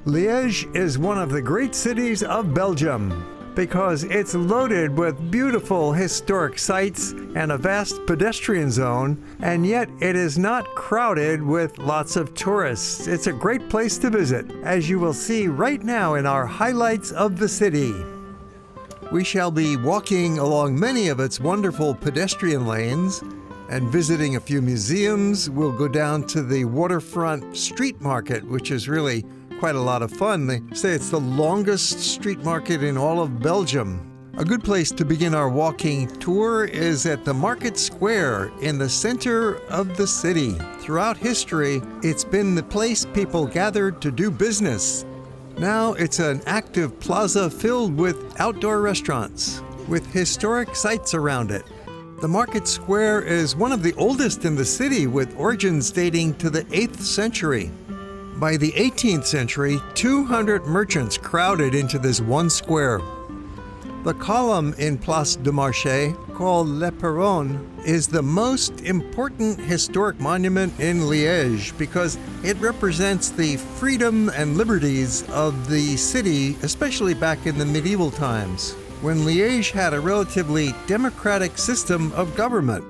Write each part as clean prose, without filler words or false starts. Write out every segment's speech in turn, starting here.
Liège is one of the great cities of Belgium because it's loaded with beautiful historic sites and a vast pedestrian zone, and yet it is not crowded with lots of tourists. It's a great place to visit, as you will see right now in our highlights of the city. We shall be walking along many of its wonderful pedestrian lanes and visiting a few museums. We'll go down to the waterfront street market, which is really quite a lot of fun. They say it's the longest street market in all of Belgium. A good place to begin our walking tour is at the Market Square in the center of the city. Throughout history, it's been the place people gathered to do business. Now it's an active plaza filled with outdoor restaurants, with historic sites around it. The Market Square is one of the oldest in the city, with origins dating to the 8th century. By the 18th century, 200 merchants crowded into this one square. The column in Place du Marché, called Le Perron, is the most important historic monument in Liège because it represents the freedom and liberties of the city, especially back in the medieval times, when Liège had a relatively democratic system of government.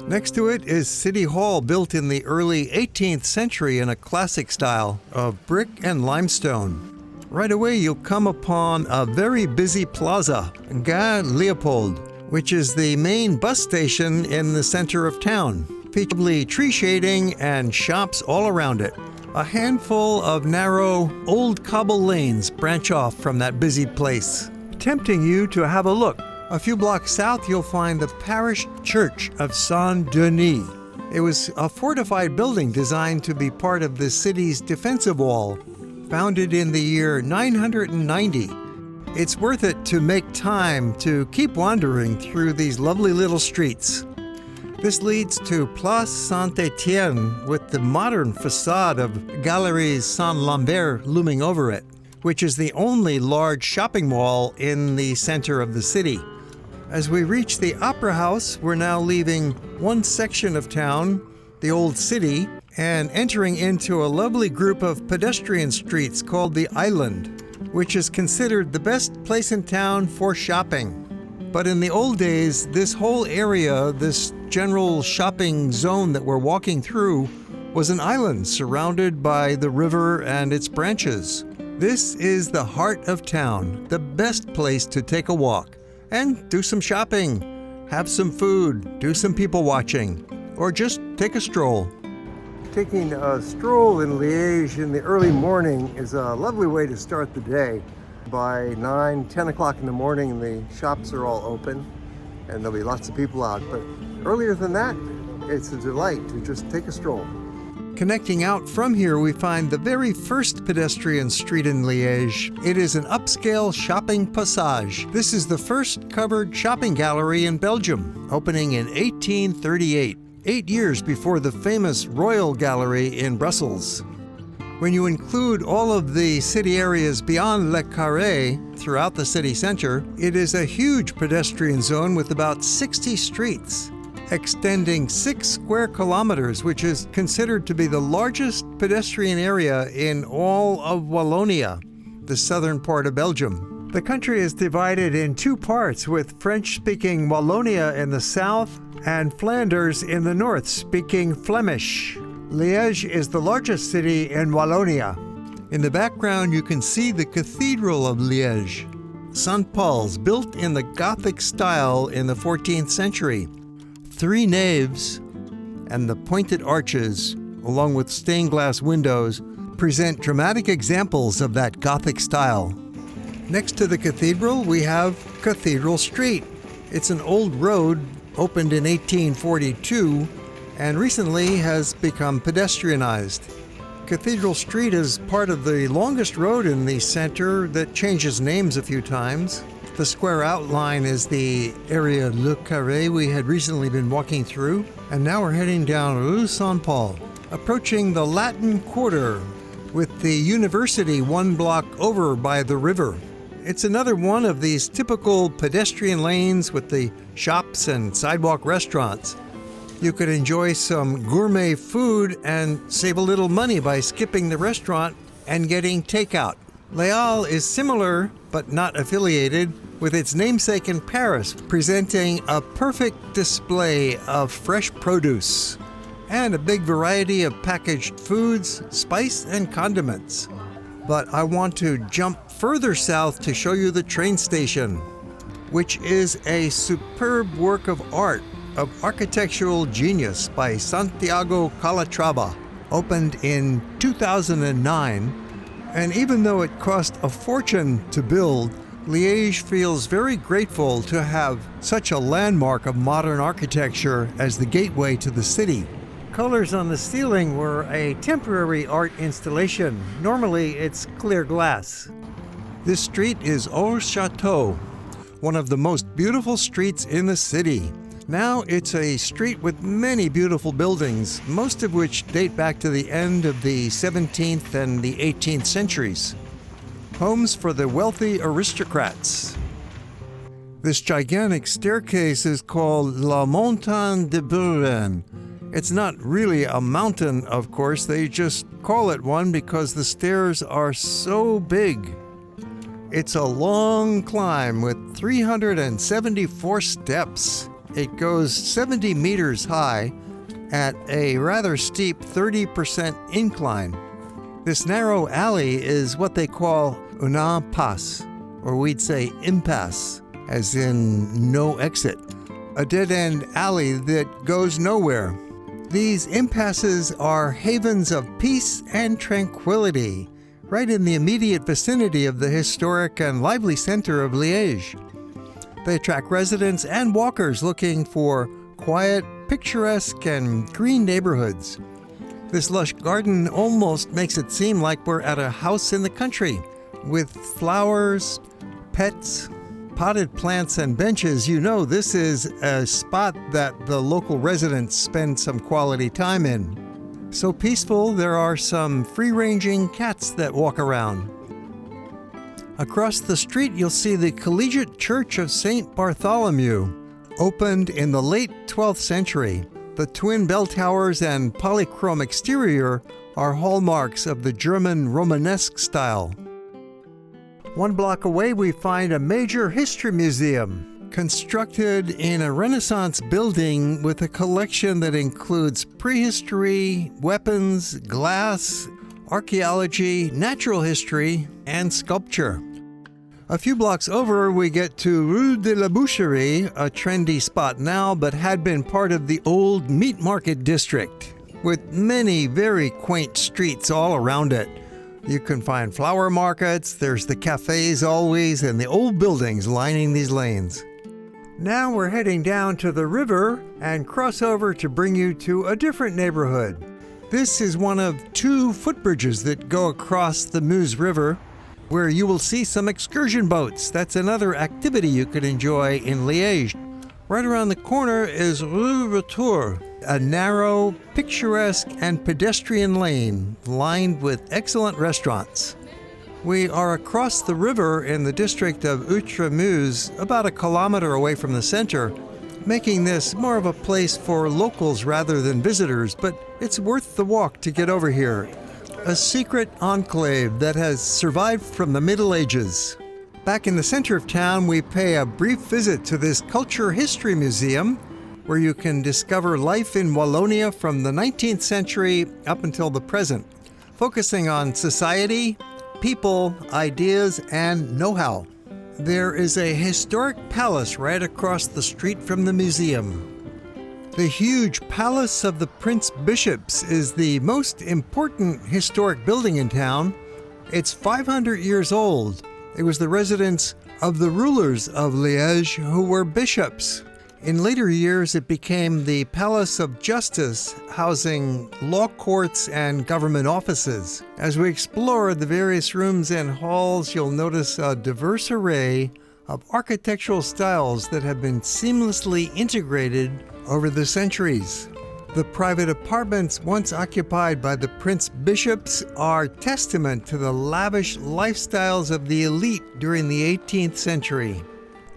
Next to it is City Hall, built in the early 18th century in a classic style of brick and limestone. Right away you'll come upon a very busy plaza, Gare Léopold, which is the main bus station in the center of town, featuring tree shading and shops all around it. A handful of narrow, old cobble lanes branch off from that busy place, tempting you to have a look. A few blocks south, you'll find the parish church of Saint-Denis. It was a fortified building designed to be part of the city's defensive wall, founded in the year 990. It's worth it to make time to keep wandering through these lovely little streets. This leads to Place Saint-Etienne, with the modern facade of Galeries Saint-Lambert looming over it, which is the only large shopping mall in the center of the city. As we reach the Opera House, we're now leaving one section of town, the Old City, and entering into a lovely group of pedestrian streets called the Island, which is considered the best place in town for shopping. But in the old days, this whole area, this general shopping zone that we're walking through, was an island surrounded by the river and its branches. This is the heart of town, the best place to take a walk and do some shopping, have some food, do some people watching, or just take a stroll. Taking a stroll in Liège in the early morning is a lovely way to start the day. By 9, 10 o'clock in the morning, the shops are all open and there'll be lots of people out. But earlier than that, it's a delight to just take a stroll. Connecting out from here, we find the very first pedestrian street in Liège. It is an upscale shopping passage. This is the first covered shopping gallery in Belgium, opening in 1838, 8 years before the famous Royal Gallery in Brussels. When you include all of the city areas beyond Le Carré throughout the city center, it is a huge pedestrian zone with about 60 streets, extending 6 square kilometers, which is considered to be the largest pedestrian area in all of Wallonia, the southern part of Belgium. The country is divided in 2 parts, with French-speaking Wallonia in the south and Flanders in the north, speaking Flemish. Liège is the largest city in Wallonia. In the background, you can see the Cathedral of Liège, Saint Paul's, built in the Gothic style in the 14th century. 3 naves and the pointed arches, along with stained glass windows, present dramatic examples of that Gothic style. Next to the cathedral, we have Cathedral Street. It's an old road opened in 1842 and recently has become pedestrianized. Cathedral Street is part of the longest road in the center that changes names a few times. The square outline is the area Le Carré we had recently been walking through, and now we're heading down Rue Saint Paul, approaching the Latin Quarter, with the university 1 block over by the river. It's another one of these typical pedestrian lanes with the shops and sidewalk restaurants. You could enjoy some gourmet food and save a little money by skipping the restaurant and getting takeout. Les Halles is similar, but not affiliated, with its namesake in Paris, presenting a perfect display of fresh produce and a big variety of packaged foods, spice, and condiments. But I want to jump further south to show you the train station, which is a superb work of art of architectural genius by Santiago Calatrava, opened in 2009. And even though it cost a fortune to build, Liège feels very grateful to have such a landmark of modern architecture as the gateway to the city. Colors on the ceiling were a temporary art installation. Normally, it's clear glass. This street is Hors-Château, one of the most beautiful streets in the city. Now it's a street with many beautiful buildings, most of which date back to the end of the 17th and the 18th centuries. Homes for the wealthy aristocrats. This gigantic staircase is called La Montagne de Bueren. It's not really a mountain, of course, they just call it one because the stairs are so big. It's a long climb with 374 steps. It goes 70 meters high at a rather steep 30% incline. This narrow alley is what they call un impasse, or we'd say impasse, as in no exit, a dead-end alley that goes nowhere. These impasses are havens of peace and tranquility, right in the immediate vicinity of the historic and lively center of Liège. They attract residents and walkers looking for quiet, picturesque, and green neighborhoods. This lush garden almost makes it seem like we're at a house in the country, with flowers, pets, potted plants, and benches. You know this is a spot that the local residents spend some quality time in. So peaceful, there are some free-ranging cats that walk around. Across the street, you'll see the Collegiate Church of St. Bartholomew, opened in the late 12th century. The twin bell towers and polychrome exterior are hallmarks of the German Romanesque style. One block away, we find a major history museum, constructed in a Renaissance building with a collection that includes prehistory, weapons, glass, archaeology, natural history, and sculpture. A few blocks over, we get to Rue de la Boucherie, a trendy spot now, but had been part of the old meat market district, with many very quaint streets all around it. You can find flower markets, there's the cafes always, and the old buildings lining these lanes. Now we're heading down to the river and cross over to bring you to a different neighborhood. This is one of two footbridges that go across the Meuse River, where you will see some excursion boats. That's another activity you could enjoy in Liège. Right around the corner is Rue Roture, a narrow, picturesque, and pedestrian lane lined with excellent restaurants. We are across the river in the district of Outremeuse, about a kilometer away from the center, making this more of a place for locals rather than visitors, but it's worth the walk to get over here. A secret enclave that has survived from the Middle Ages. Back in the center of town, we pay a brief visit to this Culture History Museum, where you can discover life in Wallonia from the 19th century up until the present, focusing on society, people, ideas, and know-how. There is a historic palace right across the street from the museum. The huge Palace of the Prince Bishops is the most important historic building in town. It's 500 years old. It was the residence of the rulers of Liège who were bishops. In later years, it became the Palace of Justice, housing law courts and government offices. As we explore the various rooms and halls, you'll notice a diverse array of architectural styles that have been seamlessly integrated over the centuries. The private apartments once occupied by the Prince Bishops are testament to the lavish lifestyles of the elite during the 18th century.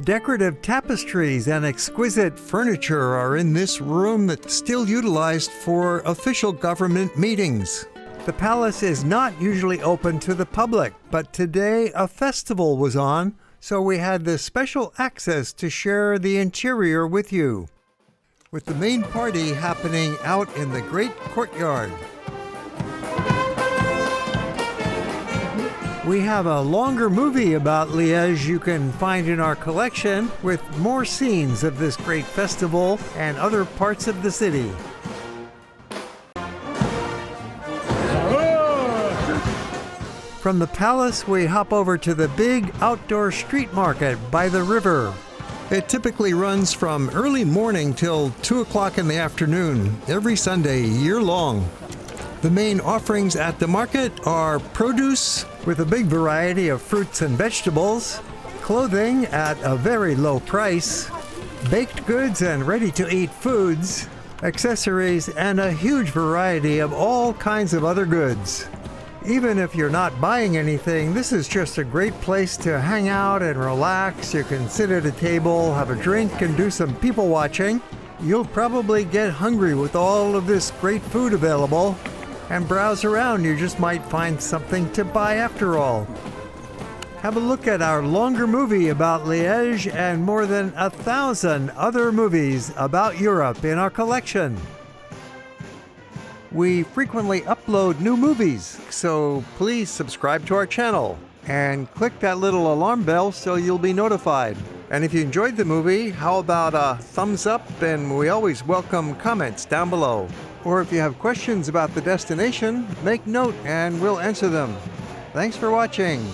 Decorative tapestries and exquisite furniture are in this room that's still utilized for official government meetings. The palace is not usually open to the public, but today a festival was on, so we had this special access to share the interior with you, with the main party happening out in the great courtyard. We have a longer movie about Liège you can find in our collection with more scenes of this great festival and other parts of the city. From the palace, we hop over to the big outdoor street market by the river. It typically runs from early morning till 2 o'clock in the afternoon, every Sunday, year long. The main offerings at the market are produce with a big variety of fruits and vegetables, clothing at a very low price, baked goods and ready-to-eat foods, accessories, and a huge variety of all kinds of other goods. Even if you're not buying anything, this is just a great place to hang out and relax. You can sit at a table, have a drink, and do some people watching. You'll probably get hungry with all of this great food available, and browse around. You just might find something to buy after all. Have a look at our longer movie about Liège and more than 1,000 other movies about Europe in our collection. We frequently upload new movies, so please subscribe to our channel and click that little alarm bell so you'll be notified. And if you enjoyed the movie, how about a thumbs up? And we always welcome comments down below. Or if you have questions about the destination, make note and we'll answer them. Thanks for watching.